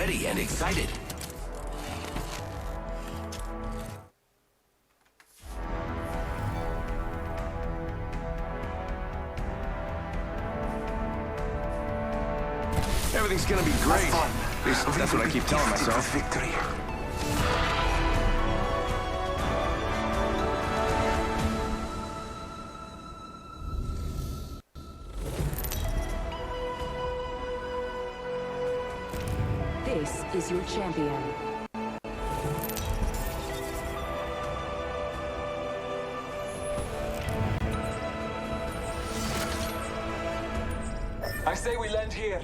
ready and excited. Everything's gonna be great. At least that's what I keep telling myself. Victory. This is your champion. I say we land here.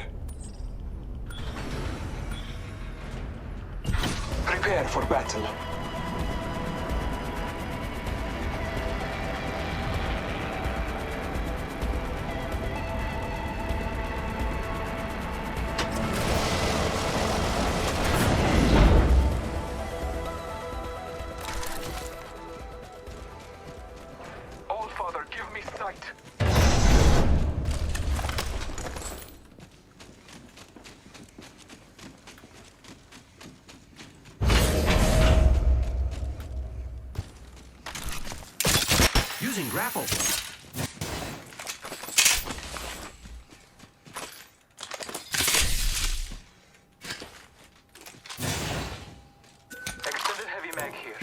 Prepare for battle. All Father, give me sight. Using grapple. Extended heavy mag here.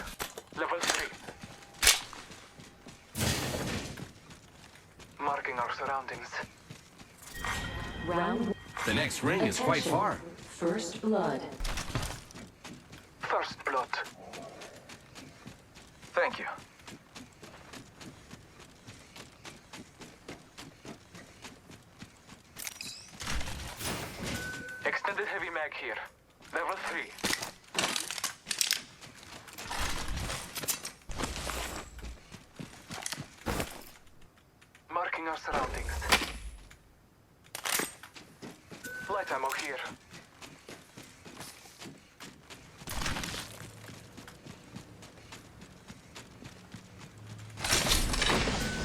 Level 3. Marking our surroundings. Round. The next ring is quite Attention. far. First blood. First blood. Thank you. Extended heavy mag here. Level 3. Marking our surroundings. Light ammo here.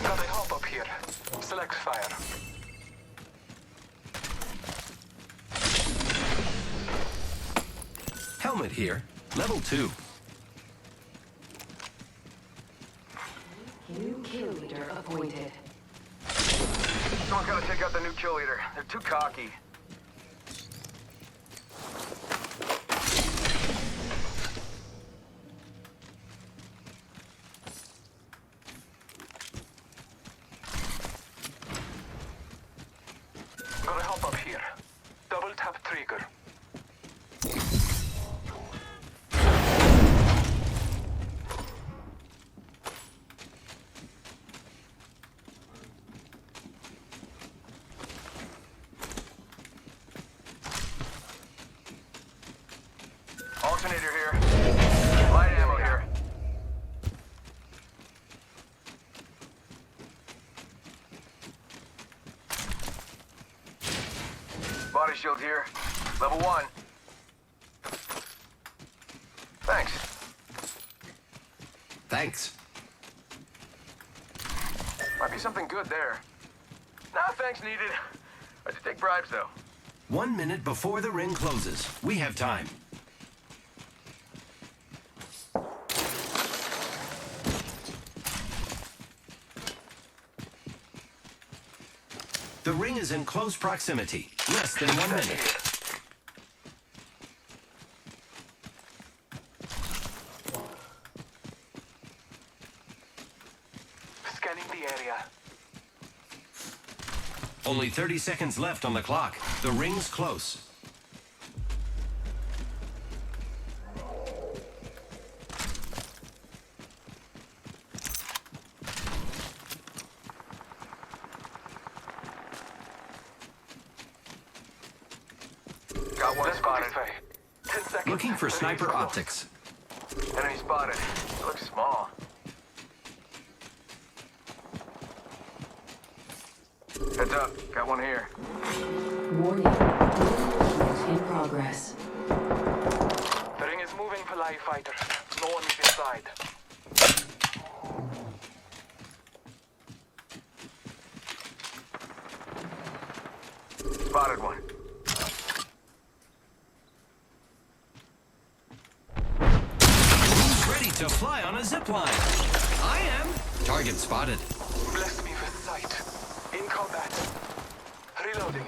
Got a hop up here. Select fire. Helmet here. Level 2. New kill leader appointed. Someone's gotta take out the new kill leader. They're too cocky. Got a hop up here. Double tap trigger. Alternator here. Light ammo here. Body shield here. Level 1. Thanks. Thanks. Might be something good there. No thanks needed. I should take bribes though. 1 minute before the ring closes. We have time. The ring is in close proximity. Less than 1 minute. Scanning the area. Only 30 seconds left on the clock. The ring's close. Got one spotted. 10 seconds. Looking for Ready sniper go. optics. Enemy spotted. Looks small. Heads up. Got one here. Warning. Movement in progress. The ring is moving, Palai fighter. No one is inside. Spotted one. to fly on a zip line. I am. Target spotted. Bless me with sight. In combat. Reloading.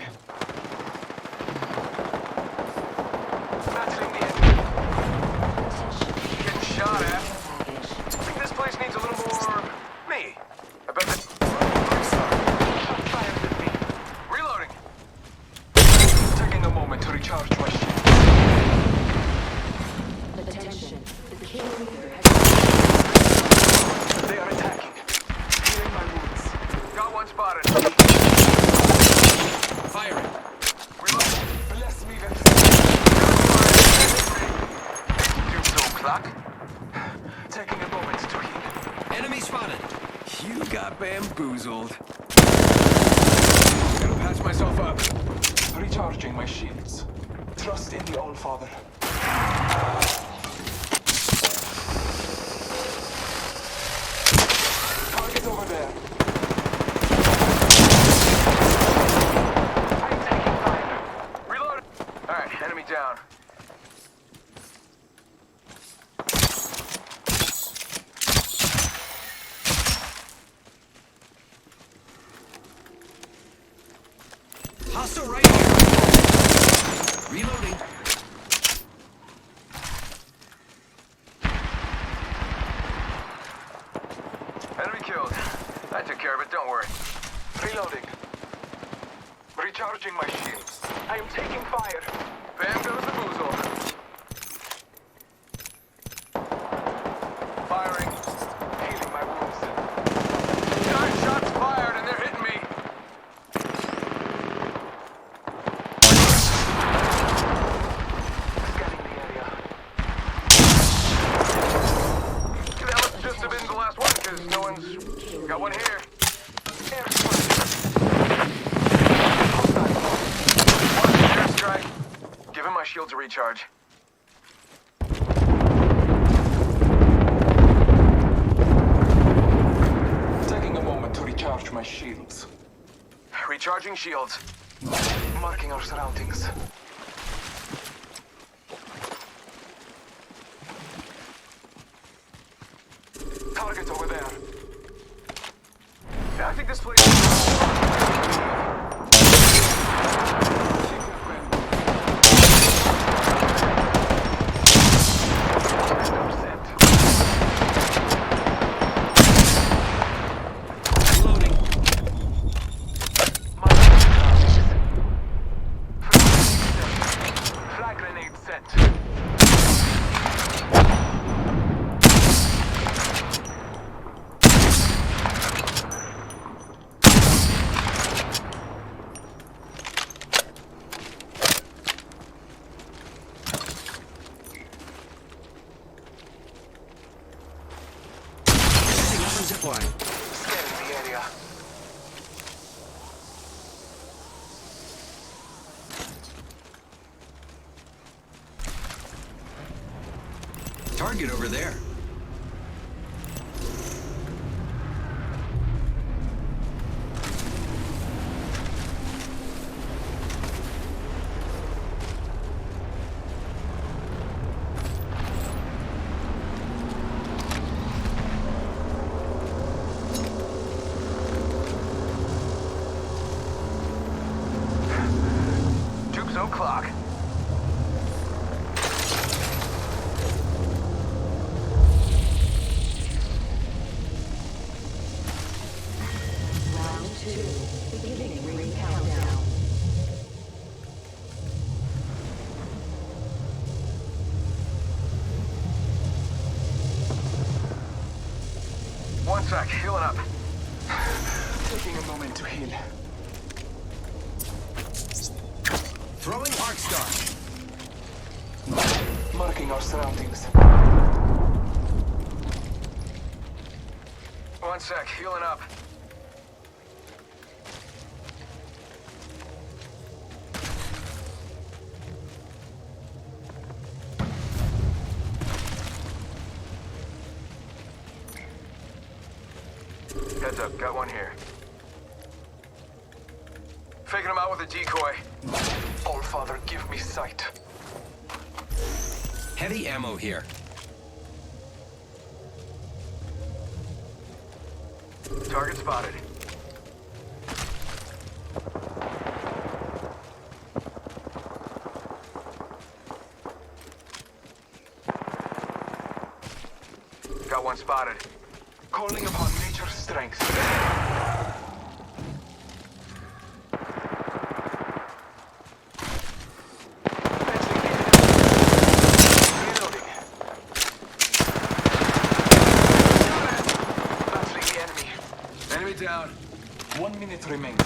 Battling the enemy. Getting shot at. Package. I think this place needs a little more me. I bet that. Fire at me. Reloading. Taking a moment to recharge my shield. Attention. The kill leader has They are attacking. Healing my wounds. Got one spotted. Firing. Reloading. Bless me with Two clock. taking a moment to heal. Enemy spotted. You got bamboozled. Gonna patch myself up. Recharging my shields. Trust in the All-Father. Target over there. I'm taking fire. Reloading. All right, enemy down. Hostile right here. Reloading. Enemy killed. I took care of it, don't worry. Reloading. Recharging my shields. I am taking fire. Bam goes the boozle. Firing. Healing my wounds. 9 shots fired and they're hitting me. Scanning the area. That must just have been the last one, because no one's... Got one here. Air strike. One airstrike. Give him my shield to recharge. Taking a moment to recharge my shields. Recharging shields. Marking our surroundings. Target over there. Yeah, I think this place... Reloading. Frag grenade set. Setting up a zip line. Scanning the area. Target over there. Tubes o'clock. round 2. Beginning ring countdown. One sec, healing up. Taking a moment to heal. Throwing arc star. Marking our surroundings. One sec, healing up. Heads up, got one here. Faking him out with a decoy. All-Father, give me sight. Heavy ammo here. Target spotted. Got one spotted. Calling upon nature's strength. Reloading. Battling the enemy. Enemy down. 1 minute remains.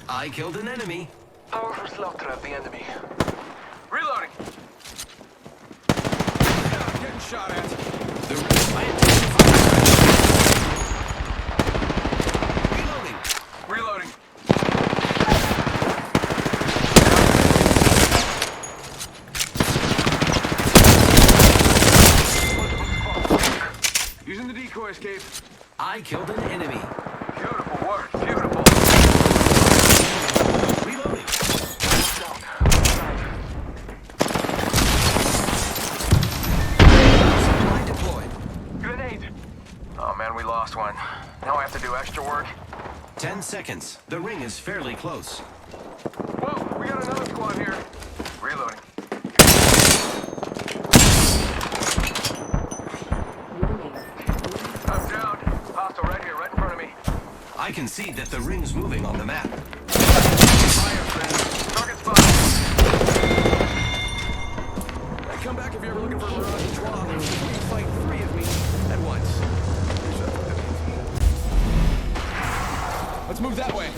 I killed an enemy. Powerful slaughter of the enemy. Reloading. Getting shot at. The ring. I intensify. Reloading. Reloading. Using the decoy escape. I killed an enemy. Beautiful work. Beautiful. Reloading. Supply deployed. Grenade. Oh man, we lost one. Now I have to do extra work. 10 seconds. The ring is fairly close. Whoa, we got another squad here. Reloading. Warning. I'm down. Hostile right here, right in front of me. I can see that the ring's moving on the map. Fire, friend. Target spotted. Hey, come back if you're ever looking for a mirage draw. You fight 3 of me at once. Let's move that way.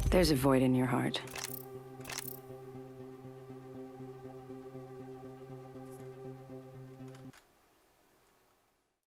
There's a void in your heart.